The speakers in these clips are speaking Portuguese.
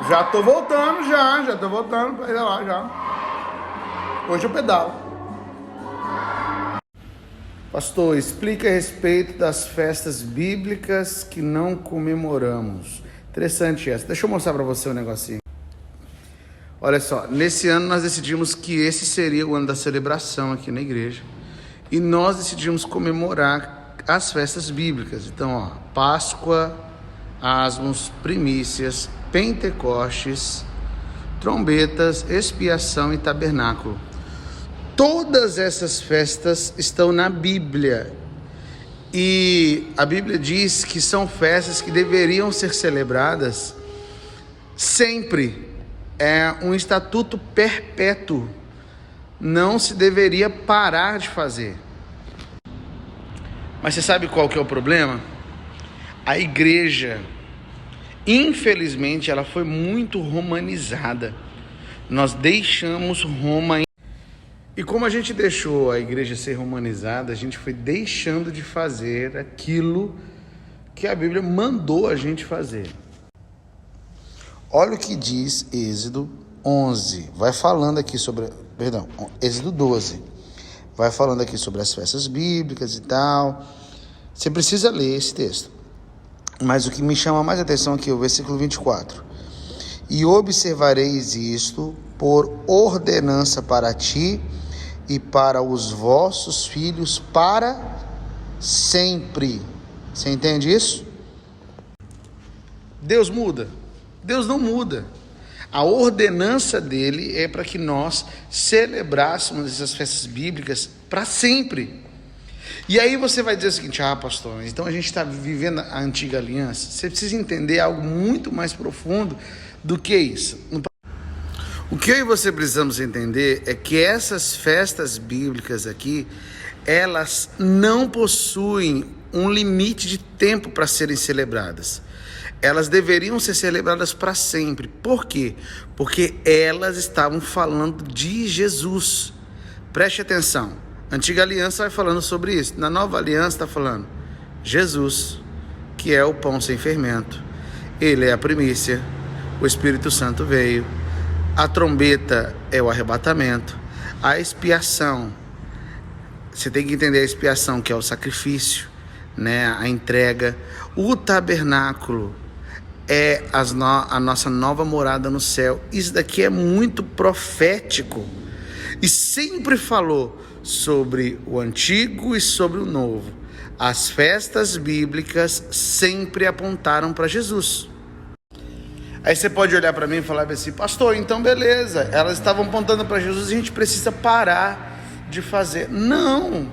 Já tô voltando pra ir lá já. Hoje eu pedalo. Pastor, explica a respeito das festas bíblicas que não comemoramos. Interessante essa. Deixa eu mostrar para você um negocinho. Olha só, nesse ano nós decidimos que esse seria o ano da celebração aqui na igreja. E nós decidimos comemorar as festas bíblicas. Então, ó, Páscoa, Asmos, Primícias, Pentecostes, Trombetas, Expiação e Tabernáculo. Todas essas festas estão na Bíblia. E a Bíblia diz que são festas que deveriam ser celebradas sempre. É um estatuto perpétuo. Não se deveria parar de fazer. Mas você sabe qual que é o problema? A igreja, infelizmente, ela foi muito romanizada. Nós deixamos Roma. E como a gente deixou a igreja ser romanizada, a gente foi deixando de fazer aquilo que a Bíblia mandou a gente fazer. Olha o que diz Êxodo 11. Vai falando aqui sobre... Perdão, Êxodo 12. Vai falando aqui sobre as festas bíblicas e tal. Você precisa ler esse texto. Mas o que me chama mais atenção aqui é o versículo 24. E observareis isto por ordenança para ti e para os vossos filhos para sempre. Você entende isso? Deus muda? Deus não muda. A ordenança dele é para que nós celebrássemos essas festas bíblicas para sempre. E aí você vai dizer o seguinte: pastor, então a gente está vivendo a antiga aliança. Você precisa entender algo muito mais profundo do que isso. O que eu e você precisamos entender é que essas festas bíblicas aqui, elas não possuem um limite de tempo para serem celebradas. Elas deveriam ser celebradas para sempre. Por quê? Porque elas estavam falando de Jesus. Preste atenção. A antiga aliança vai falando sobre isso. Na nova aliança está falando Jesus, que é o pão sem fermento. Ele é a primícia. O Espírito Santo veio. A trombeta é o arrebatamento. A expiação, você tem que entender a expiação, que é o sacrifício, né? A entrega. O tabernáculo é a nossa nova morada no céu. Isso daqui é muito profético. E sempre falou sobre o antigo e sobre o novo. As festas bíblicas sempre apontaram para Jesus. Aí você pode olhar para mim e falar assim: pastor, então beleza, elas estavam apontando para Jesus, a gente precisa parar de fazer. Não,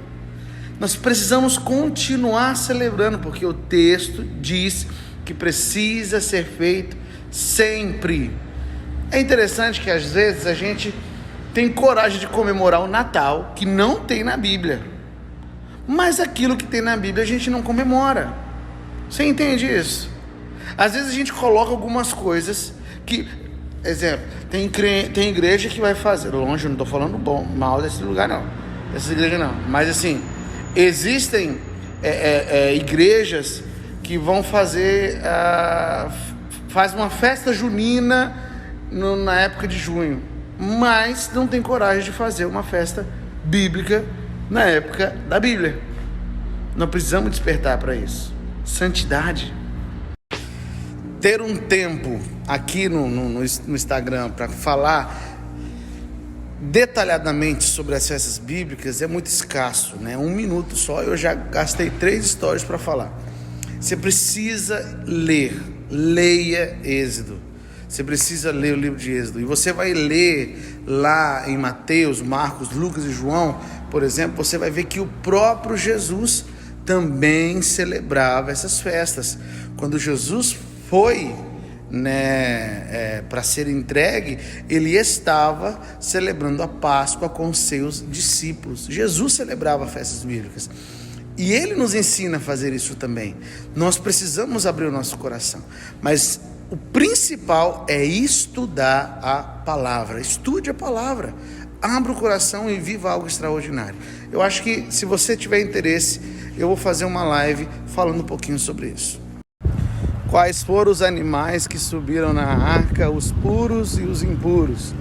nós precisamos continuar celebrando, porque o texto diz que precisa ser feito sempre. É interessante que às vezes a gente tem coragem de comemorar o Natal, que não tem na Bíblia, mas aquilo que tem na Bíblia a gente não comemora. Você entende isso? Às vezes a gente coloca algumas coisas que, exemplo, tem igreja que vai fazer, longe, eu não estou falando mal desse lugar não, dessa igreja não, mas assim, existem igrejas que vão fazer, faz uma festa junina na época de junho, mas não tem coragem de fazer uma festa bíblica na época da Bíblia. Nós precisamos despertar para isso. Santidade. Ter um tempo aqui no Instagram para falar detalhadamente sobre as festas bíblicas é muito escasso, né? 1 minuto só, eu já gastei 3 stories para falar. Você precisa ler. Leia Êxodo. Você precisa ler o livro de Êxodo. E você vai ler lá em Mateus, Marcos, Lucas e João, por exemplo, você vai ver que o próprio Jesus também celebrava essas festas. Quando Jesus foi, para ser entregue, ele estava celebrando a Páscoa com seus discípulos. Jesus celebrava festas bíblicas. E ele nos ensina a fazer isso também. Nós precisamos abrir o nosso coração. Mas o principal é estudar a palavra. Estude a palavra. Abra o coração e viva algo extraordinário. Eu acho que, se você tiver interesse, eu vou fazer uma live falando um pouquinho sobre isso. Quais foram os animais que subiram na arca, os puros e os impuros?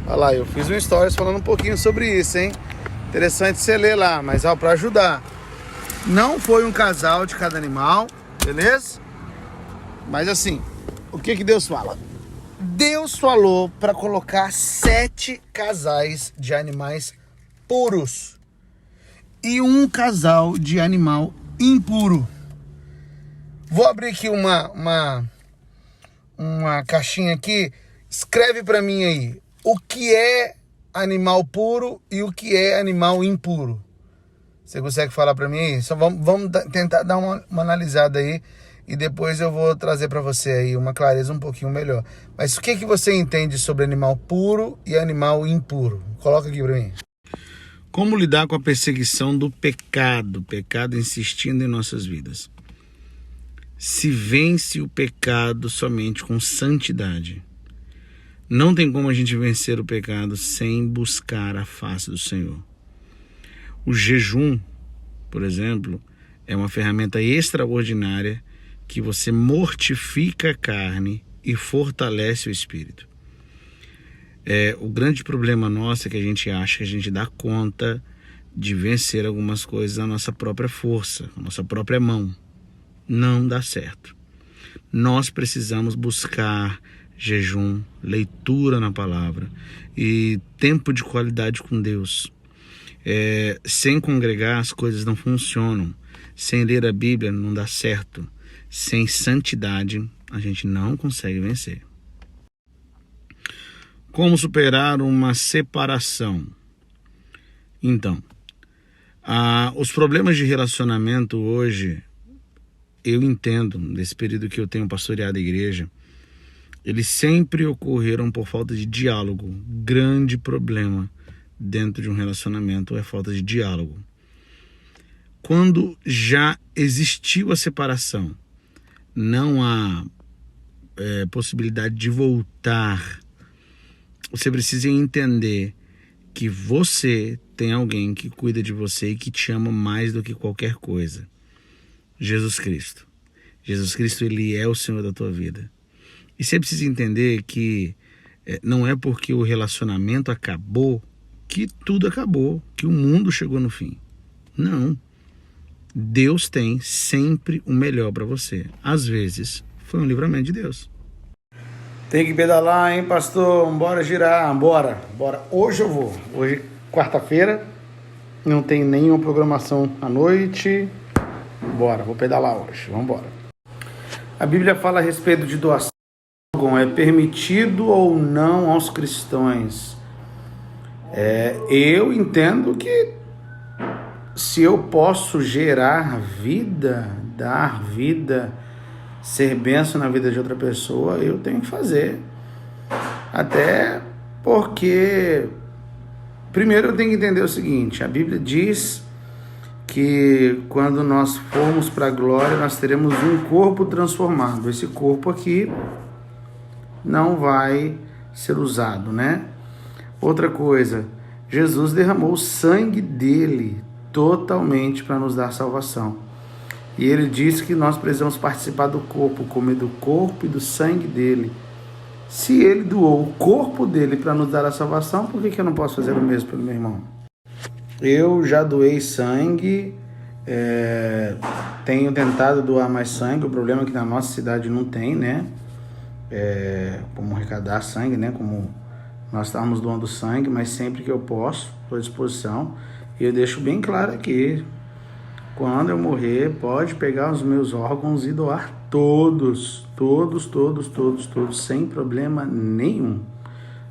Olha lá, eu fiz um stories falando um pouquinho sobre isso, hein? Interessante você ler lá, mas para ajudar. Não foi um casal de cada animal, beleza? Mas assim, o que Deus fala? Deus falou para colocar 7 casais de animais puros e um casal de animal impuro. Vou abrir aqui uma caixinha aqui. Escreve para mim aí o que é animal puro e o que é animal impuro. Você consegue falar para mim aí? Só vamos tentar dar uma analisada aí e depois eu vou trazer para você aí uma clareza um pouquinho melhor. Mas o que você entende sobre animal puro e animal impuro? Coloca aqui para mim. Como lidar com a perseguição do pecado insistindo em nossas vidas? Se vence o pecado somente com santidade. Não tem como a gente vencer o pecado sem buscar a face do Senhor. O jejum, por exemplo, é uma ferramenta extraordinária que você mortifica a carne e fortalece o espírito. O grande problema nosso é que a gente acha que a gente dá conta de vencer algumas coisas na nossa própria força, na nossa própria mão. Não dá certo. Nós precisamos buscar jejum, leitura na palavra e tempo de qualidade com Deus. Sem congregar as coisas não funcionam. Sem ler a Bíblia não dá certo. Sem santidade a gente não consegue vencer. Como superar uma separação? Então, os problemas de relacionamento hoje, eu entendo, nesse período que eu tenho pastoreado a igreja, eles sempre ocorreram por falta de diálogo. Grande problema dentro de um relacionamento é falta de diálogo. Quando já existiu a separação, não há possibilidade de voltar. Você precisa entender que você tem alguém que cuida de você e que te ama mais do que qualquer coisa. Jesus Cristo. Jesus Cristo, Ele é o Senhor da tua vida. E você precisa entender que não é porque o relacionamento acabou que tudo acabou, que o mundo chegou no fim. Não. Deus tem sempre o melhor para você. Às vezes, foi um livramento de Deus. Tem que pedalar, hein, pastor? Bora girar, bora. Hoje eu vou. Hoje, quarta-feira, não tem nenhuma programação à noite. Bora, vou pedalar hoje, vamos embora. A Bíblia fala a respeito de doação. É permitido ou não aos cristãos? Eu entendo que se eu posso gerar vida, dar vida, ser bênção na vida de outra pessoa, eu tenho que fazer. Até porque, primeiro eu tenho que entender o seguinte, a Bíblia diz que quando nós formos para a glória, nós teremos um corpo transformado. Esse corpo aqui não vai ser usado, né? Outra coisa, Jesus derramou o sangue dele totalmente para nos dar salvação. E ele disse que nós precisamos participar do corpo, comer do corpo e do sangue dele. Se ele doou o corpo dele para nos dar a salvação, por que eu não posso fazer o mesmo pelo meu irmão? Eu já doei sangue, tenho tentado doar mais sangue, o problema é que na nossa cidade não tem, né? Como arrecadar sangue, né? Como nós estamos doando sangue, mas sempre que eu posso, estou à disposição. E eu deixo bem claro aqui, quando eu morrer, pode pegar os meus órgãos e doar todos, sem problema nenhum.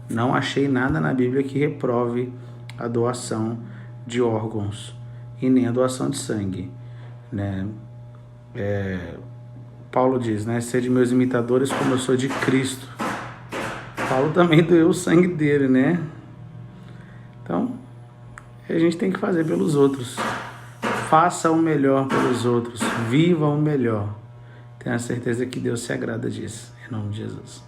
Não achei nada na Bíblia que reprove a doação de órgãos e nem a doação de sangue, né? Paulo diz, né? Sede meus imitadores como eu sou de Cristo. Paulo também doeu o sangue dele, né? Então, a gente tem que fazer pelos outros. Faça o melhor pelos outros. Viva o melhor. Tenha certeza que Deus se agrada disso. Em nome de Jesus.